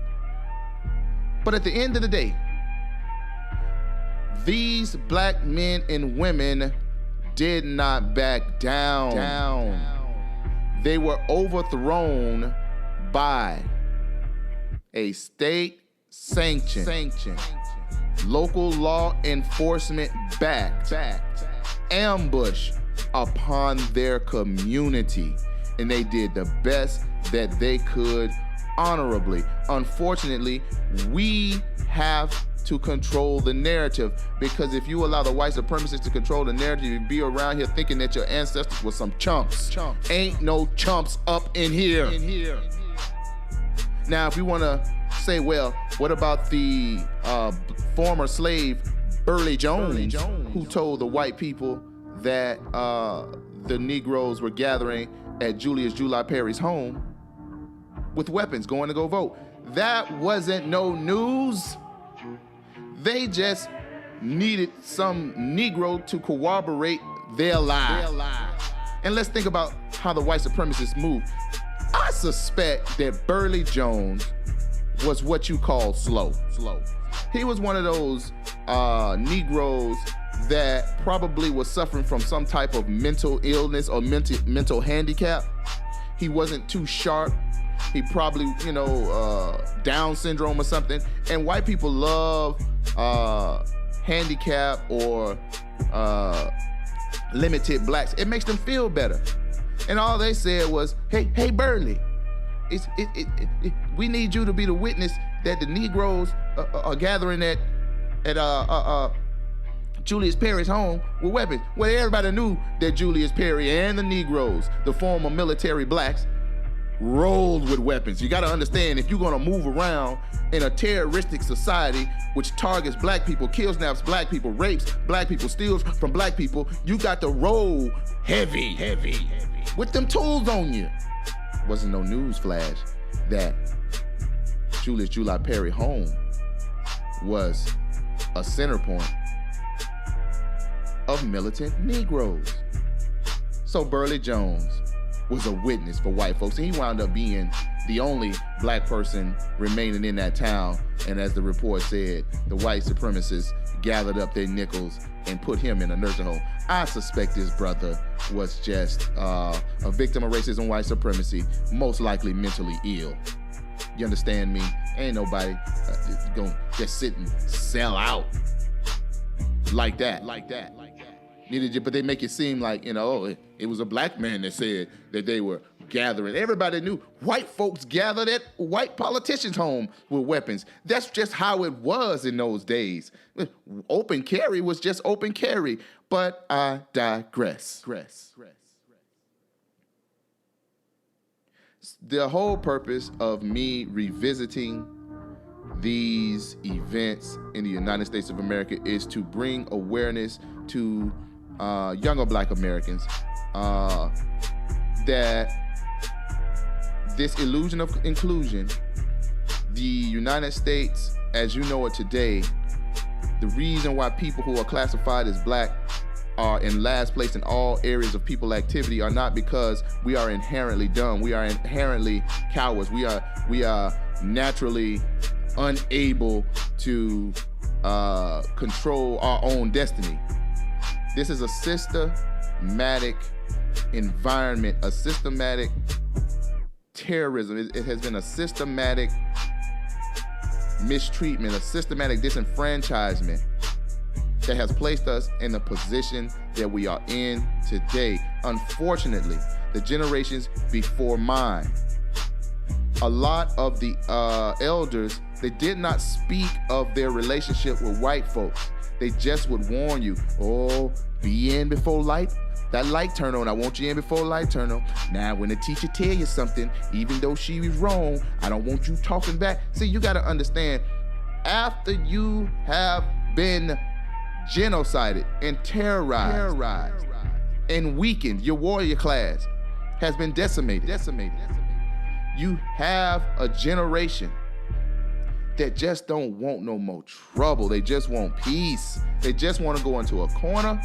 But at the end of the day, these black men and women did not back down. They were overthrown by a state-sanctioned, local law enforcement backed ambush upon their community. And they did the best that they could honorably. Unfortunately, we have to control the narrative, because if you allow the white supremacists to control the narrative, you'd be around here thinking that your ancestors were some chumps. Ain't no chumps up in here. Now, if we want to say, well, what about the former slave Burley Jones, who told the white people that the Negroes were gathering at Julius Perry's home with weapons going to go vote? That wasn't no news. They just needed some Negro to corroborate their lie. And let's think about how the white supremacists moved. I suspect that Burley Jones was what you call slow. He was one of those Negroes that probably was suffering from some type of mental illness or mental handicap. He wasn't too sharp. He probably, Down syndrome or something. And white people love handicap or limited blacks. It makes them feel better. And all they said was, hey, Burley, we need you to be the witness that the Negroes are gathering at Julius Perry's home with weapons. Well, everybody knew that Julius Perry and the Negroes, the former military blacks, rolled with weapons. You gotta understand, if you're gonna move around in a terroristic society which targets black people, kidnaps black people, rapes black people, steals from black people, you got to roll heavy with them tools on you. Wasn't no news flash that Julius Perry home was a center point of militant Negroes. So Burley Jones was a witness for white folks, and he wound up being the only black person remaining in that town. And as the report said, the white supremacists gathered up their nickels and put him in a nursing home. I suspect this brother was just a victim of racism, white supremacy, most likely mentally ill. You understand me? Ain't nobody gonna just sit and sell out like that. But they make it seem like, it was a black man that said that they were gathering. Everybody knew white folks gathered at white politicians' home with weapons. That's just how it was in those days. Open carry was just open carry. But I digress. The whole purpose of me revisiting these events in the United States of America is to bring awareness to younger black Americans that this illusion of inclusion, the United States as you know it today, the reason why people who are classified as black are in last place in all areas of people activity are not because we are inherently dumb. We are inherently cowards. We are naturally unable to control our own destiny. This is a systematic environment, a systematic terrorism. It has been a systematic mistreatment, a systematic disenfranchisement that has placed us in the position that we are in today. Unfortunately, the generations before mine, a lot of the elders, they did not speak of their relationship with white folks. They just would warn you, oh, be in before that light turn on. I want you in before light turn on. Now, when the teacher tell you something, even though she was wrong, I don't want you talking back. See, you got to understand, after you have been genocided and terrorized and weakened, your warrior class has been decimated. You have a generation that just don't want no more trouble. They just want peace. They just want to go into a corner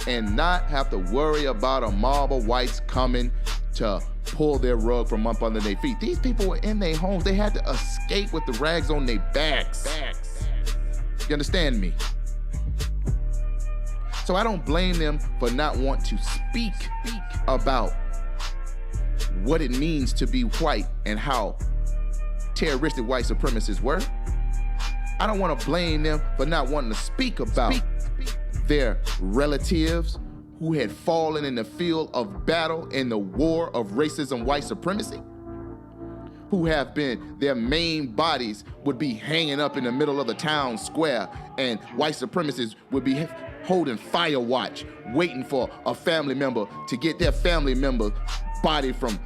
and not have to worry about a mob of whites coming to pull their rug from up under their feet. These people were in their homes. They had to escape with the rags on their backs. You understand me? So I don't blame them for not wanting to speak about what it means to be white and how terroristic white supremacists were. I don't want to blame them for not wanting to speak about their relatives who had fallen in the field of battle in the war of racism, white supremacy, who have been, their main bodies would be hanging up in the middle of the town square, and white supremacists would be holding fire watch, waiting for a family member to get their family member's body from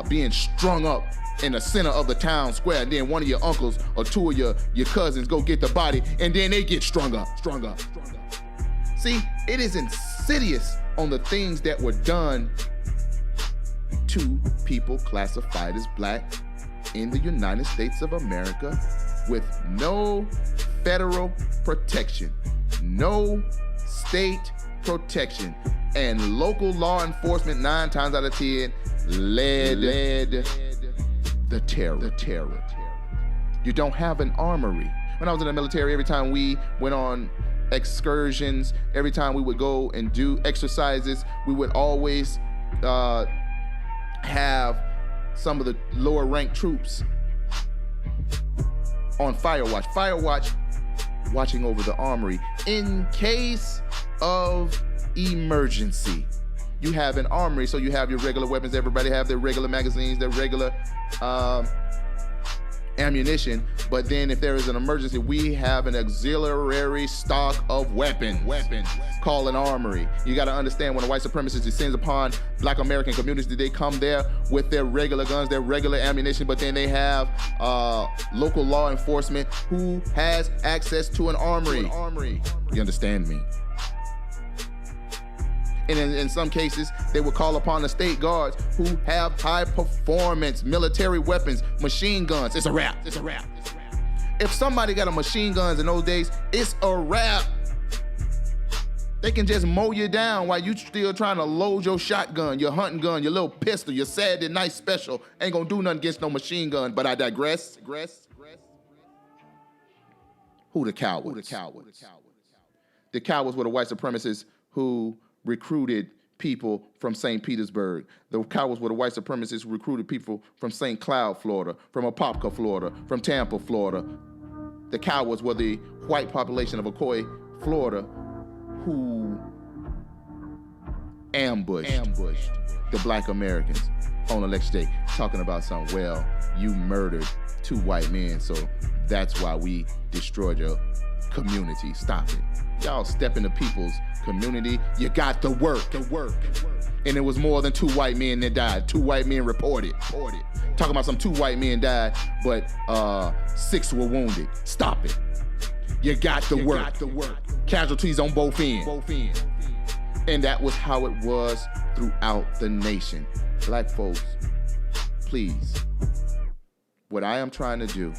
being strung up in the center of the town square, and then one of your uncles or two of your cousins go get the body, and then they get strung up. See, it is insidious on the things that were done to people classified as black in the United States of America with no federal protection, no state protection, and local law enforcement 9 times out of 10 led the terror. You don't have an armory. When I was in the military, every time we went on excursions, every time we would go and do exercises, we would always have some of the lower ranked troops on fire watch, watching over the armory in case of emergency. You have an armory, so you have your regular weapons. Everybody have their regular magazines, their regular ammunition. But then if there is an emergency, we have an auxiliary stock of weapons called an armory. You got to understand, when a white supremacist descends upon black American communities, they come there with their regular guns, their regular ammunition, but then they have local law enforcement who has access to an armory. You understand me? And in some cases, they would call upon the state guards who have high-performance military weapons, machine guns. It's a wrap. If somebody got a machine guns in those days, it's a wrap. They can just mow you down while you still trying to load your shotgun, your hunting gun, your little pistol, your Saturday night special. Ain't gonna do nothing against no machine gun, but I digress. Who the cowards? The cowards were the white supremacists who recruited people from St. Petersburg. The cowards were the white supremacists who recruited people from St. Cloud, Florida, from Apopka, Florida, from Tampa, Florida. The cowards were the white population of Ocoee, Florida, who ambushed the black Americans on Election Day, talking about something, well, you murdered 2 white men, so that's why we destroyed your community. Stop it. Y'all step into people's community. You got to work. And it was more than 2 white men that died. 2 white men reported. Talking about some 2 white men died, but 6 were wounded. Stop it. You got to work. Casualties on both ends. And that was how it was throughout the nation. Black folks, please, what I am trying to do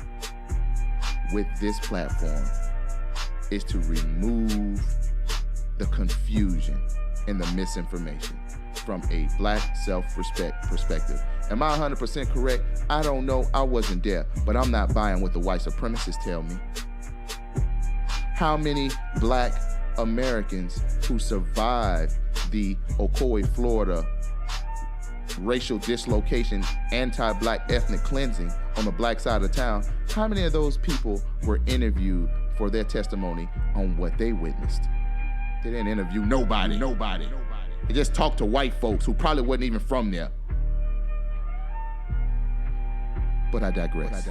with this platform is to remove the confusion and the misinformation from a black self-respect perspective. Am I 100% correct? I don't know. I wasn't there, but I'm not buying what the white supremacists tell me. How many black Americans who survived the Ocoee, Florida racial dislocation, anti-black ethnic cleansing on the black side of town, how many of those people were interviewed for their testimony on what they witnessed? They didn't interview nobody. They just talked to white folks who probably wasn't even from there. But I digress.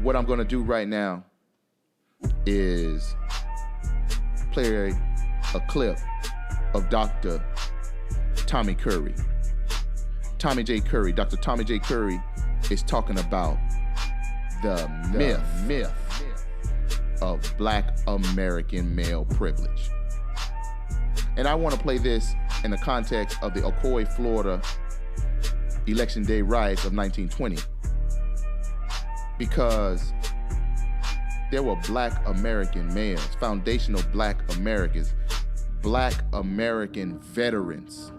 What I'm gonna do right now is play a clip of Dr. Tommy Curry. Tommy J. Curry. Dr. Tommy J. Curry is talking about the myth of black American male privilege. And I want to play this in the context of the Ocoee, Florida Election Day Riots of 1920, because there were black American males, foundational black Americans, black American veterans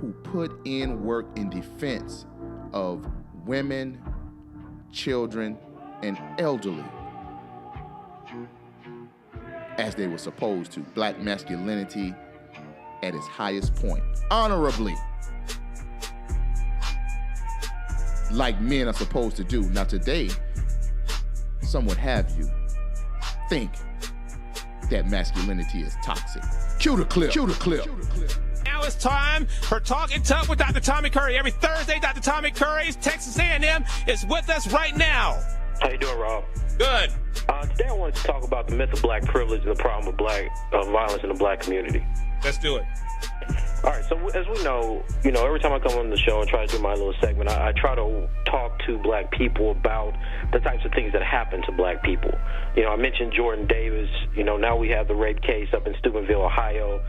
who put in work in defense of women, children, and elderly as they were supposed to. Black masculinity at its highest point, honorably, like men are supposed to do. Now today, some would have you think that masculinity is toxic. Cue the clip. Now it's time for Talking Tough with Dr. Tommy Curry. Every Thursday, Dr. Tommy Curry's Texas A&M is with us right now. How you doing, Rob? Good. Today I wanted to talk about the myth of black privilege and the problem of black violence in the black community. Let's do it. All right, so as we know, every time I come on the show and try to do my little segment, I try to talk to black people about the types of things that happen to black people. I mentioned Jordan Davis. Now we have the rape case up in Steubenville, Ohio.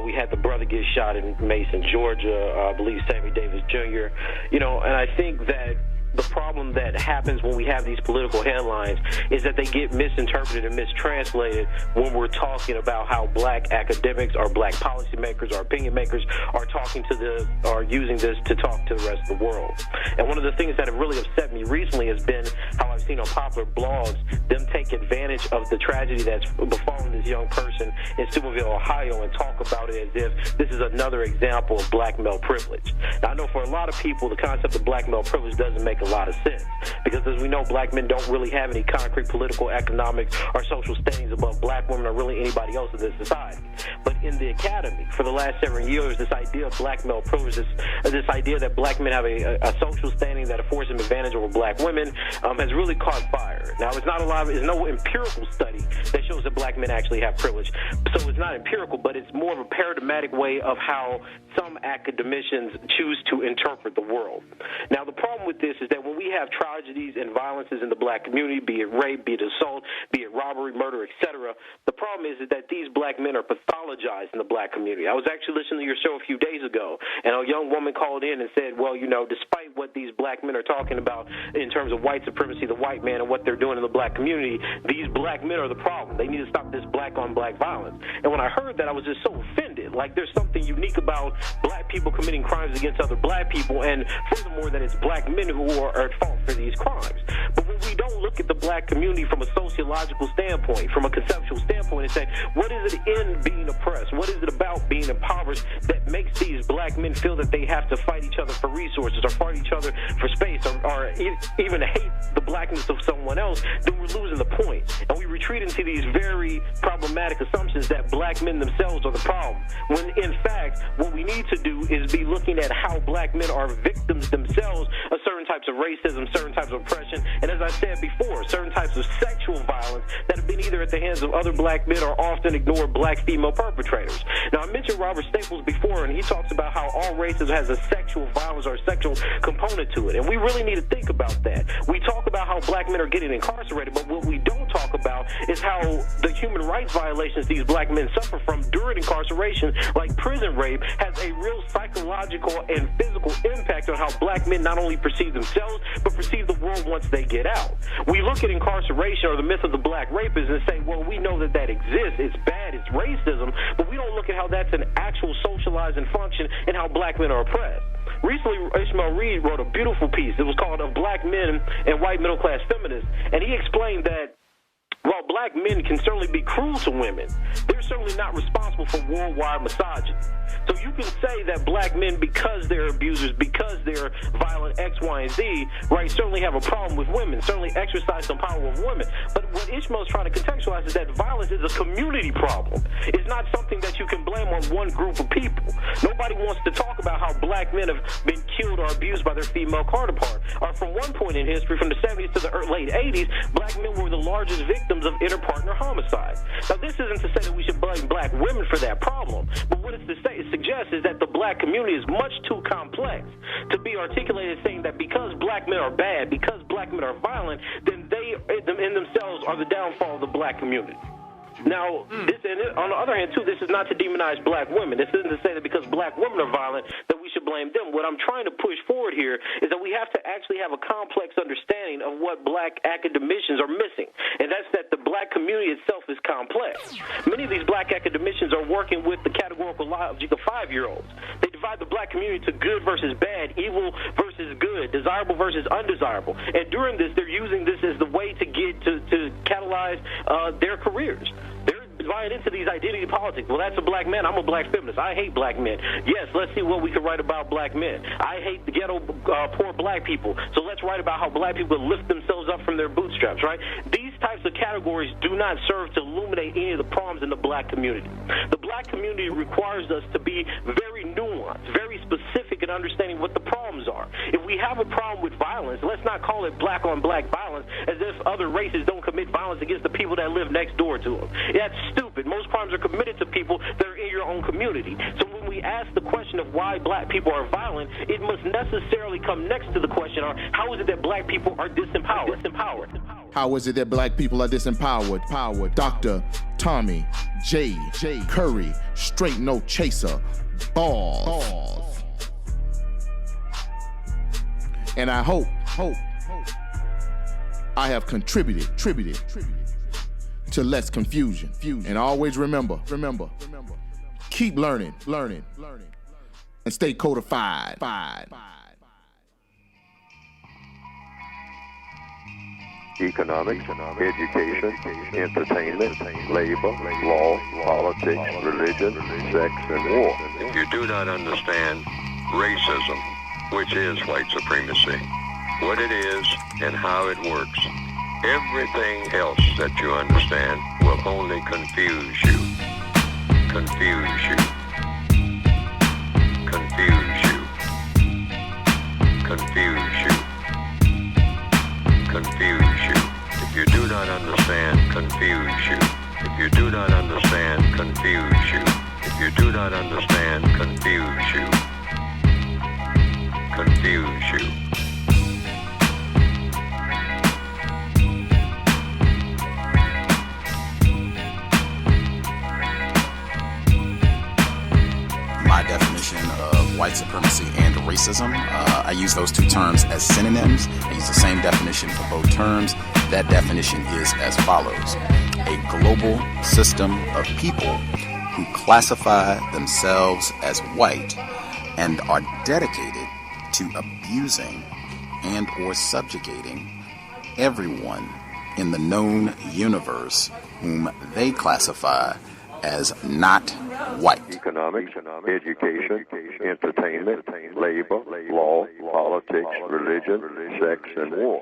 We had the brother get shot in Mason, Georgia. I believe Sammy Davis Jr. And I think that the problem that happens when we have these political headlines is that they get misinterpreted and mistranslated when we're talking about how black academics or black policymakers or opinion makers are using this to talk to the rest of the world. And one of the things that have really upset me recently has been how I've seen on popular blogs them take advantage of the tragedy that's befallen this young person in Steubenville, Ohio, and talk about it as if this is another example of black male privilege. Now, I know for a lot of people, the concept of black male privilege doesn't make a lot of sense, because as we know, black men don't really have any concrete political, economic, or social standings above black women or really anybody else in this society. But in the academy, for the last 7 years, this idea of black male privilege, this idea that black men have a social standing that affords them advantage over black women, has really caught fire. Now, it's no empirical study that shows that black men actually have privilege, so it's not empirical, but it's more of a paradigmatic way of how some academicians choose to interpret the world. Now, the problem with this is that when we have tragedies and violences in the black community, be it rape, be it assault, be it robbery, murder, etc., the problem is that these black men are pathologized energized in the black community. I was actually listening to your show a few days ago, and a young woman called in and said, well, despite what these black men are talking about in terms of white supremacy, the white man, and what they're doing in the black community, these black men are the problem. They need to stop this black-on-black violence. And when I heard that, I was just so offended. Like, there's something unique about black people committing crimes against other black people, and furthermore, that it's black men who are at fault for these crimes. But when we don't look at the black community from a sociological standpoint, from a conceptual standpoint, and say, what is it in being oppressed? What is it about being impoverished that makes these black men feel that they have to fight each other for resources, or fight each other for space, or even hate the blackness of someone else? Then we're losing the point. And we retreat into these very problematic assumptions that black men themselves are the problem, when in fact, what we need to do is be looking at how black men are victims themselves of certain types of racism, certain types of oppression, and as I said before, certain types of sexual violence that have been either at the hands of other black men or often ignored black female perpetrators. Now, I mentioned Robert Staples before, and he talks about how all racism has a sexual violence or a sexual component to it, and we really need to think about that. We talk about how black men are getting incarcerated, but what we don't talk about is how the human rights violations these black men suffer from during incarceration, like prison rape, has a real psychological and physical impact on how black men not only perceive themselves, but perceive the world once they get out. We look at incarceration or the myth of the black rapist and say, well, we know that exists, it's bad, it's racism, but we don't look at how that's an actual socializing function and how black men are oppressed. Recently, Ishmael Reed wrote a beautiful piece. It was called Of Black Men and White Middle-Class Feminists, and he explained that while black men can certainly be cruel to women, they're certainly not responsible for worldwide misogyny. So you can say that black men, because they're abusers, because they're violent X, Y, and Z, right, certainly have a problem with women, certainly exercise some power over women. But what Ishmael's trying to contextualize is that violence is a community problem. It's not something that you can blame on one group of people. Nobody wants to talk about how black men have been killed or abused by their female counterpart. Or from one point in history, from the 70s to the late 80s, black men were the largest victims of interpartner homicide. Now, this isn't to say that we should blame black women for that problem, but what it's to say, it suggests is that the black community is much too complex to be articulated saying that because black men are bad, because black men are violent, then they in themselves are the downfall of the black community. Now, on the other hand, too, this is not to demonize black women. This isn't to say that because black women are violent that we should blame them. What I'm trying to push forward here is that we have to actually have a complex understanding of what black academicians are missing, and that's that the black community itself is complex. Many of these black academicians are working with the categorical logic of 5-year-olds. They divide the black community to good versus bad, evil versus good, desirable versus undesirable. And during this, they're using this as the way to get to catalyze their careers. They're buying into these identity politics. Well, that's a black man. I'm a black feminist. I hate black men. Yes, let's see what we can write about black men. I hate the ghetto poor black people. So let's write about how black people lift themselves up from their bootstraps, right? These types of categories do not serve to illuminate any of the problems in the black community. The black community requires us to be very nuanced, very specific in understanding what the problems are. If we have a problem with violence, let's not call it black-on-black violence as if other races don't commit violence against the people that live next door to them. That's stupid. Most crimes are committed to people that are in your own community. So when we ask the question of why black people are violent, it must necessarily come next to the question of how is it that black people are disempowered? How is it that black people are disempowered? Dr. Tommy J. Curry, straight no chaser, balls. And I hope I have contributed to less confusion. And always remember, keep learning, and stay codified. Economics, education, entertainment, labor, law, politics, religion, sex, and war. If you do not understand racism, which is white supremacy, what it is and how it works, everything else that you understand will only confuse you. Confuse you. Confuse you. Confuse you. Confuse you. If you do not understand, confuse you. If you do not understand, confuse you. If you do not understand, confuse you. Confuse you. white supremacy and racism. I use those two terms as synonyms. I use the same definition for both terms. That definition is as follows: a global system of people who classify themselves as white and are dedicated to abusing and or subjugating everyone in the known universe whom they classify as not white. Economics, education, entertainment, labor, law, politics, religion, sex, and war.